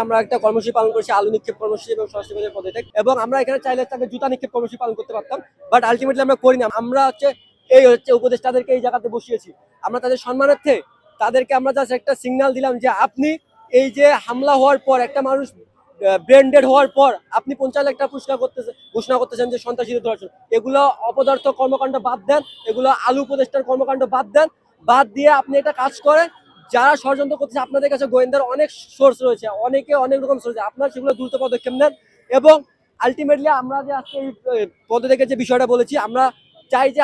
আমরা একটা কর্মসূচি পালন করেছি আলু নিক্ষেপ কর্মসূচি এবং স্বরাষ্ট্র পদত্যাগ এবং আমরা এখানে চাইলে তাকে জুতা নিক্ষেপ কর্মসূচি পালন করতে পারতাম, বাট আলটিমেটলি আমরা করি না। আমরা হচ্ছে উপদেষ্টাদেরকে এই জায়গাতে বসিয়েছি। আমরা তাদের সম্মানার্থে তাদেরকে আমরা জাস্ট একটা সিগন্যাল দিলাম যে আপনি এই যে হামলা হওয়ার পর একটা মানুষ ব্রেন্ডেড হওয়ার পর আপনি 50 লাখ টাকা ঘোষণা করতেছেন যে সন্ত্রাসীদের ধরার জন্য। এগুলো অপদার্থ কর্মকাণ্ড বাদ দেন, এগুলো আলু উপদেষ্টার কর্মকাণ্ড বাদ দেন। বাদ দিয়ে আপনি এটা কাজ করেন। যারা ষড়যন্ত্র করতেছে আপনাদের কাছে গোয়েন্দার অনেক সোর্স রয়েছে, অনেকে অনেক রকম সোর্স, আপনারা সেগুলো দ্রুত পদক্ষেপ নেন। এবং আলটিমেটলি আমরা যে আজকে এই পদত্যাগের যে বিষয়টা বলেছি, আমরা চাই যে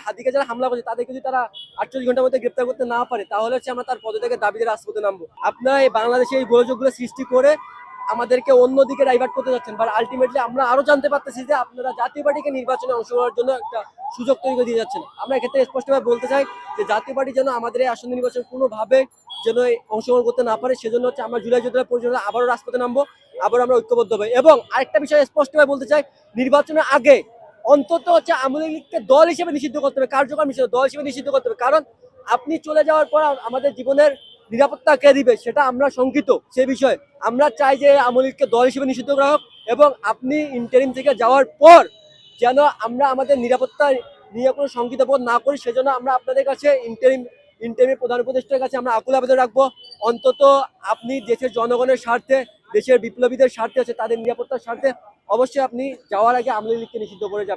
হাদিকে যারা হামলা করছে তাদেরকে যদি তারা 48 ঘন্টার মধ্যে গ্রেপ্তার করতে না পারে, তাহলে হচ্ছে আমরা তার পদত্যাগের দাবিতে রাজপথে নামবো। আপনারা এই বাংলাদেশে এই গোলযোগগুলো সৃষ্টি করে আমাদেরকে অন্যদিকে ডাইভার্ট করতে যাচ্ছেন, বাট আলটিমেটলি আমরা আরো জানতে পারতেছি যে আপনারা জাতীয় পার্টিকে নির্বাচনে অংশগ্রহণের জন্য একটা সুযোগ তৈরি করে দিয়ে যাচ্ছেন। আমরা এক্ষেত্রে স্পষ্টভাবে বলতে চাই যে জাতীয় পার্টি যেন আমাদের এই আসন্ন নির্বাচন কোনোভাবে যেন অংশগ্রহণ করতে না পারে, সেজন্য হচ্ছে আমরা জুলাই যোদ্ধারা পর্যন্ত আবারও রাজপথে নামবো, আবারও আমরা ঐক্যবদ্ধ হবে। এবং আরেকটা বিষয় স্পষ্টভাবে বলতে চাই, নির্বাচনের আগে অন্তত হচ্ছে আওয়ামী লীগকে দল হিসেবে নিষিদ্ধ করতে হবে, কার্যকর দল হিসেবে নিষিদ্ধ করতে হবে। কারণ আপনি চলে যাওয়ার পর আমাদের জীবনের নিরাপত্তা কে দিবে সেটা আমরা শঙ্কিত। সে বিষয়ে আমরা চাই যে আওয়ামী লীগকে দল হিসেবে নিষিদ্ধ করা হোক এবং আপনি ইন্টারিম থেকে যাওয়ার পর যেন আমরা আমাদের নিরাপত্তা নিয়ে কোনো শঙ্কিত বোধ না করি, সেজন্য আমরা আপনাদের কাছে ইন্টারিমের প্রধান উপদেষ্টার কাছে আমরা আকুল আবেদন রাখবো। অন্তত আপনি দেশের জনগণের স্বার্থে, দেশের বিপ্লবীদের স্বার্থে আছে, তাদের নিরাপত্তার স্বার্থে অবশ্যই আপনি যাওয়ার আগে আওয়ামী লীগকে নিষিদ্ধ করে যাবেন।